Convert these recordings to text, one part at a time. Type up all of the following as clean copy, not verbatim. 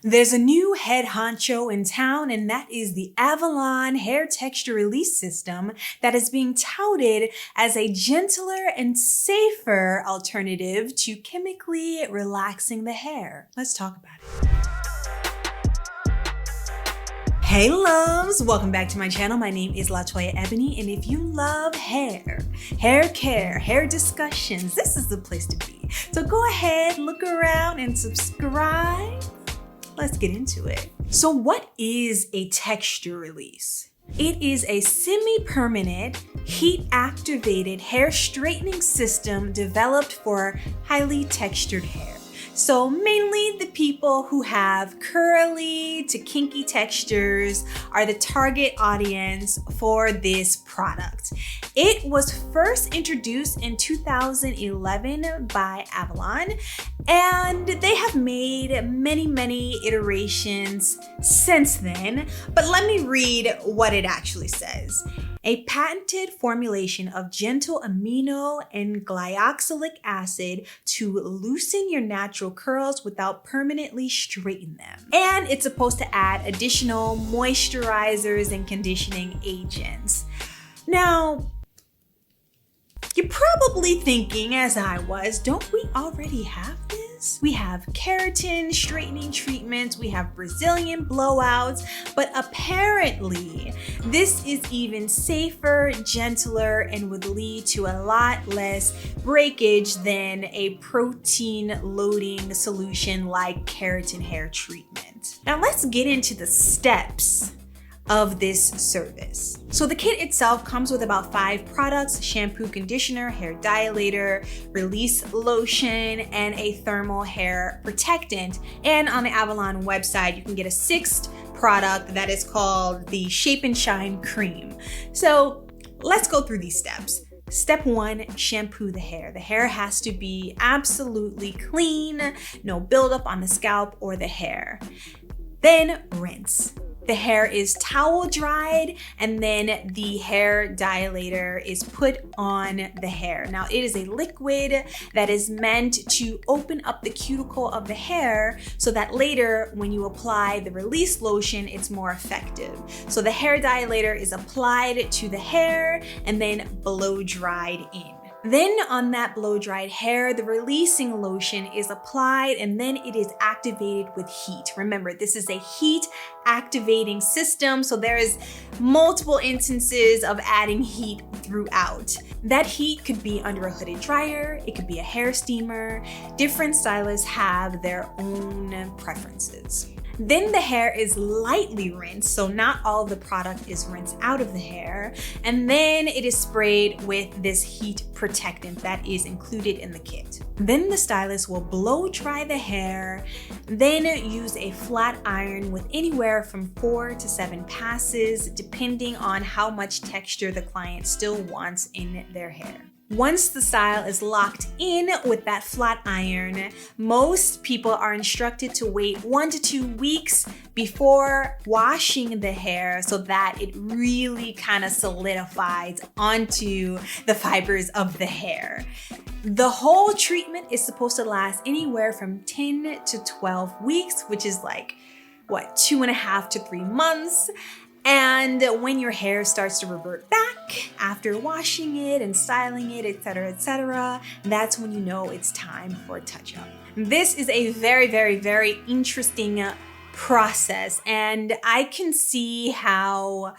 There's a new head honcho in town, and that is the Avlon Hair Texture Release System that is being touted as a gentler and safer alternative to chemically relaxing the hair. Let's talk about it. Hey loves, welcome back to my channel. My name is LaToya Ebony, and if you love hair care, hair discussions, this is the place to be. So go ahead, look around and subscribe. Let's get into it. So what is a texture release? It is a semi-permanent, heat-activated hair straightening system developed for highly textured hair. So mainly the people who have curly to kinky textures are the target audience for this product. It was first introduced in 2011 by Avlon, and they have made many iterations since then. But let me read what it actually says. A patented formulation of gentle amino and glyoxylic acid to loosen your natural curls without permanently straightening them. And it's supposed to add additional moisturizers and conditioning agents. Now, you're probably thinking, as I was, don't we already have this? We have keratin straightening treatments, we have Brazilian blowouts, but apparently this is even safer, gentler, and would lead to a lot less breakage than a protein loading solution like keratin hair treatment. Now let's get into the steps of this service. So the kit itself comes with about 5 products: shampoo, conditioner, hair dilator, release lotion, and a thermal hair protectant. And on the Avlon website, you can get a 6th product that is called the Shape and Shine Cream. So let's go through these steps. Step 1, shampoo the hair. The hair has to be absolutely clean, no buildup on the scalp or the hair. Then rinse. The hair is towel dried, and then the hair dilator is put on the hair. Now it is a liquid that is meant to open up the cuticle of the hair so that later when you apply the release lotion, it's more effective. So the hair dilator is applied to the hair and then blow dried in. Then on that blow-dried hair, the releasing lotion is applied and then it is activated with heat. Remember, this is a heat activating system, so there is multiple instances of adding heat throughout. That heat could be under a hooded dryer, it could be a hair steamer. Different stylists have their own preferences. Then the hair is lightly rinsed, so not all of the product is rinsed out of the hair. And then it is sprayed with this heat protectant that is included in the kit. Then the stylist will blow dry the hair, then use a flat iron with anywhere from 4 to 7 passes, depending on how much texture the client still wants in their hair. Once the style is locked in with that flat iron, most people are instructed to wait 1 to 2 weeks before washing the hair so that it really kind of solidifies onto the fibers of the hair. The whole treatment is supposed to last anywhere from 10 to 12 weeks, which is like, 2.5 to 3 months. And when your hair starts to revert back after washing it and styling it, etc., that's when you know it's time for a touch-up. This is a very interesting process, and I can see how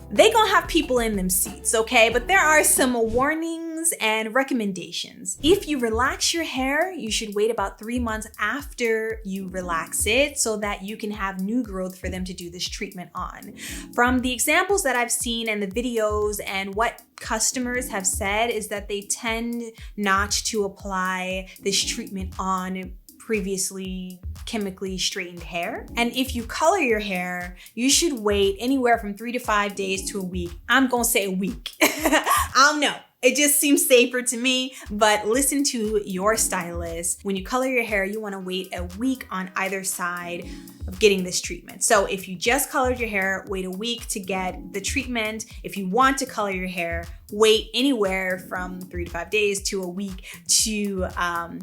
they gonna have people in them seats, okay? But there are some warnings and recommendations. If you relax your hair, you should wait about 3 months after you relax it so that you can have new growth for them to do this treatment on. From the examples that I've seen and the videos and what customers have said is that they tend not to apply this treatment on previously chemically straightened hair. And if you color your hair, you should wait anywhere from 3 to 5 days to a week. I'm gonna say a week. I don't know. It just seems safer to me, but listen to your stylist. When you color your hair, you wanna wait a week on either side of getting this treatment. So if you just colored your hair, wait a week to get the treatment. If you want to color your hair, wait anywhere from 3 to 5 days to a week to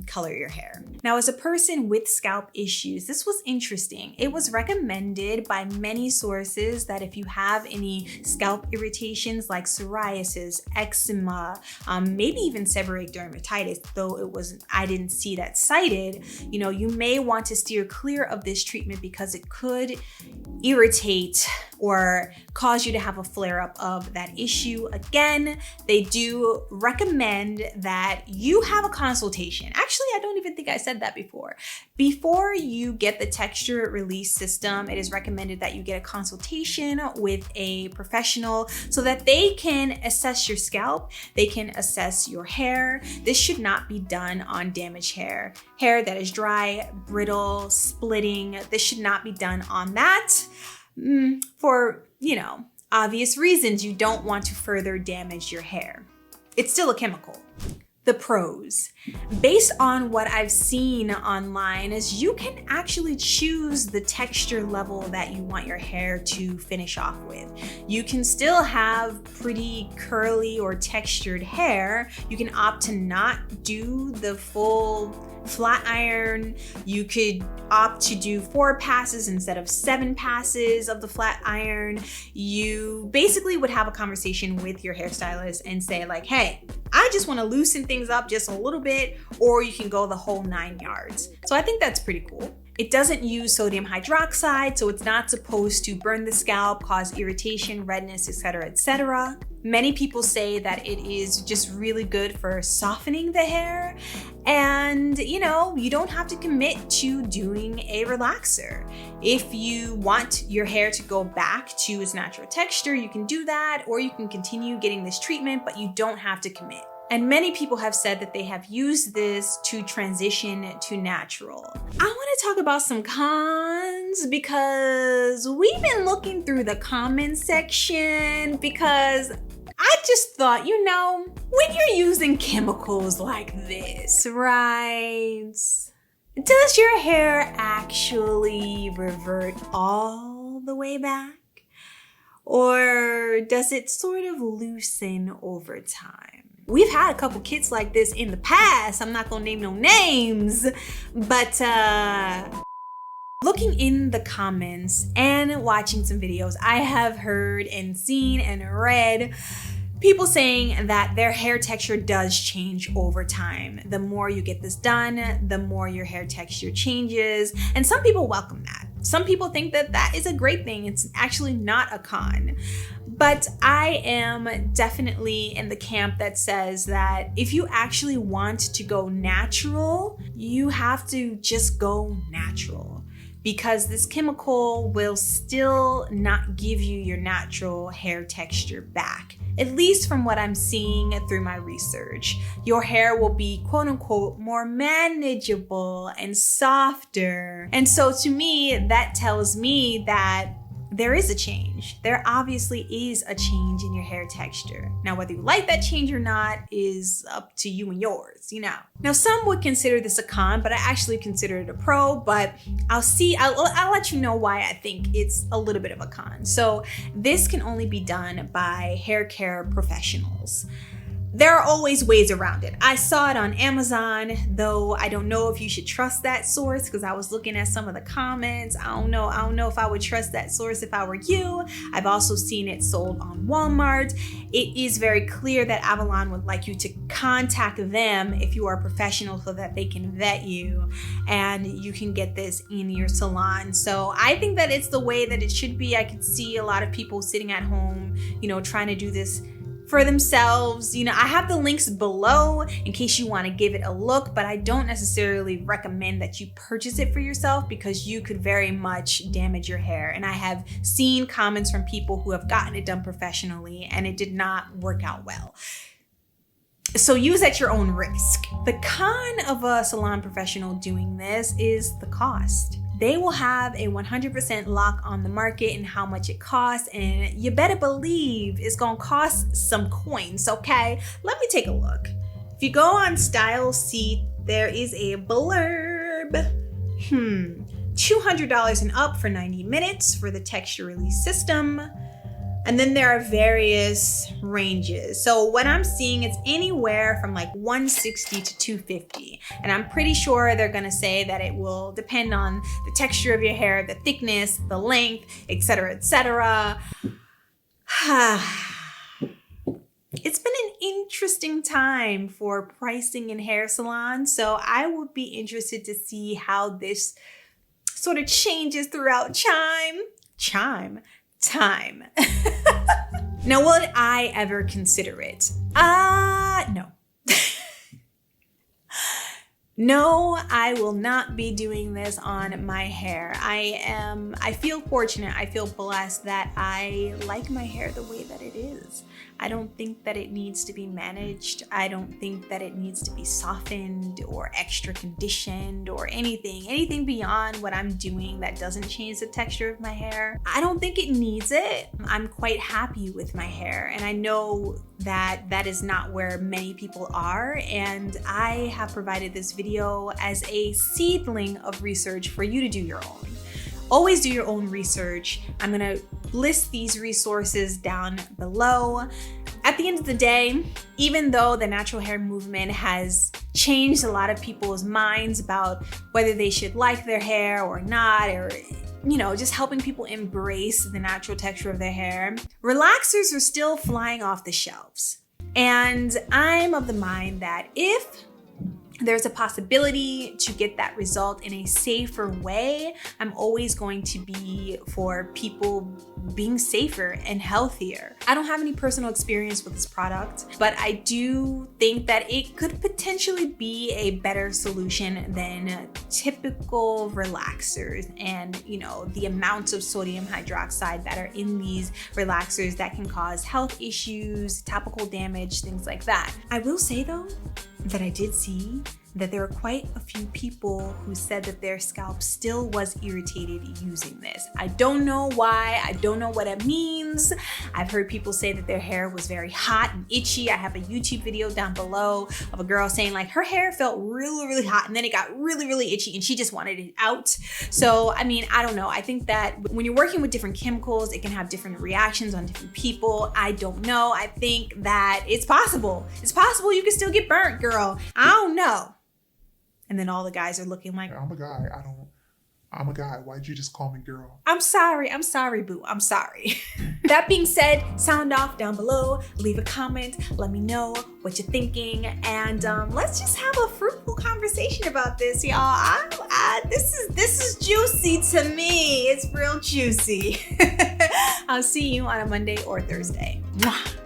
color your hair. Now, as a person with scalp issues, this was interesting. It was recommended by many sources that if you have any scalp irritations like psoriasis, eczema, maybe even seborrheic dermatitis, though I didn't see that cited, you may want to steer clear of this treatment because it could irritate or cause you to have a flare-up of that issue. Again, they do recommend that you have a consultation. Actually, I don't even think I said that before. Before you get the texture release system, it is recommended that you get a consultation with a professional so that they can assess your scalp, they can assess your hair. This should not be done on damaged hair that is dry, brittle, splitting. This should not be done on that. For, obvious reasons. You don't want to further damage your hair. It's still a chemical. The pros. Based on what I've seen online is you can actually choose the texture level that you want your hair to finish off with. You can still have pretty curly or textured hair. You can opt to not do the full flat iron. You could opt to do 4 passes instead of 7 passes of the flat iron. You basically would have a conversation with your hairstylist and say like, hey, I just want to loosen things up just a little bit, or you can go the whole 9 yards. So I think that's pretty cool. It doesn't use sodium hydroxide, so it's not supposed to burn the scalp, cause irritation, redness, etc., etc. Many people say that it is just really good for softening the hair. And, you don't have to commit to doing a relaxer. If you want your hair to go back to its natural texture, you can do that, or you can continue getting this treatment, but you don't have to commit. And many people have said that they have used this to transition to natural. I want to talk about some cons because we've been looking through the comments section because I just thought, when you're using chemicals like this, right? Does your hair actually revert all the way back? Or does it sort of loosen over time? We've had a couple kits like this in the past. I'm not gonna name no names, but looking in the comments and watching some videos, I have heard and seen and read people saying that their hair texture does change over time. The more you get this done, the more your hair texture changes. And some people welcome that. Some people think that that is a great thing. It's actually not a con. But I am definitely in the camp that says that if you actually want to go natural, you have to just go natural, because this chemical will still not give you your natural hair texture back. At least from what I'm seeing through my research. Your hair will be quote unquote more manageable and softer. And so to me, that tells me that there is a change. There obviously is a change in your hair texture. Now, whether you like that change or not is up to you and yours, Now, some would consider this a con, but I actually consider it a pro, but I'll let you know why I think it's a little bit of a con. So this can only be done by hair care professionals. There are always ways around it. I saw it on Amazon, though I don't know if you should trust that source because I was looking at some of the comments. I don't know if I would trust that source if I were you. I've also seen it sold on Walmart. It is very clear that Avlon would like you to contact them if you are a professional so that they can vet you and you can get this in your salon. So I think that it's the way that it should be. I could see a lot of people sitting at home, trying to do this for themselves. I have the links below in case you want to give it a look, but I don't necessarily recommend that you purchase it for yourself because you could very much damage your hair. And I have seen comments from people who have gotten it done professionally and it did not work out well. So use at your own risk. The con of a salon professional doing this is the cost. They will have a 100% lock on the market and how much it costs, and you better believe it's gonna cost some coins, okay? Let me take a look. If you go on Style Seat, there is a blurb. $200 and up for 90 minutes for the texture release system. And then there are various ranges. So what I'm seeing, it's anywhere from like 160 to 250. And I'm pretty sure they're gonna say that it will depend on the texture of your hair, the thickness, the length, etc., etc. It's been an interesting time for pricing in hair salons. So I would be interested to see how this sort of changes throughout time. Now, would I ever consider it? No. No, I will not be doing this on my hair. I feel fortunate, I feel blessed that I like my hair the way that it is. I don't think that it needs to be managed. I don't think that it needs to be softened or extra conditioned or anything beyond what I'm doing that doesn't change the texture of my hair. I don't think it needs it. I'm quite happy with my hair, and I know that that is not where many people are, and I have provided this video as a seedling of research for you to do your own. Always do your own research. I'm gonna list these resources down below. At the end of the day, even though the natural hair movement has changed a lot of people's minds about whether they should like their hair or not, or just helping people embrace the natural texture of their hair, relaxers are still flying off the shelves. And I'm of the mind that if there's a possibility to get that result in a safer way, I'm always going to be for people being safer and healthier. I don't have any personal experience with this product, but I do think that it could potentially be a better solution than typical relaxers and, the amounts of sodium hydroxide that are in these relaxers that can cause health issues, topical damage, things like that. I will say though, that I did see that there were quite a few people who said that their scalp still was irritated using this. I don't know why, I don't know what it means. I've heard people say that their hair was very hot and itchy. I have a YouTube video down below of a girl saying like her hair felt really, really hot and then it got really, really itchy and she just wanted it out. So, I don't know. I think that when you're working with different chemicals, it can have different reactions on different people. I don't know. I think that it's possible. It's possible you can still get burnt, girl. I don't know. And then all the guys are looking like, I'm a guy. I'm a guy. Why'd you just call me girl? I'm sorry, boo. I'm sorry. That being said, sound off down below. Leave a comment. Let me know what you're thinking. And let's just have a fruitful conversation about this, y'all. This is juicy to me. It's real juicy. I'll see you on a Monday or Thursday. Mwah.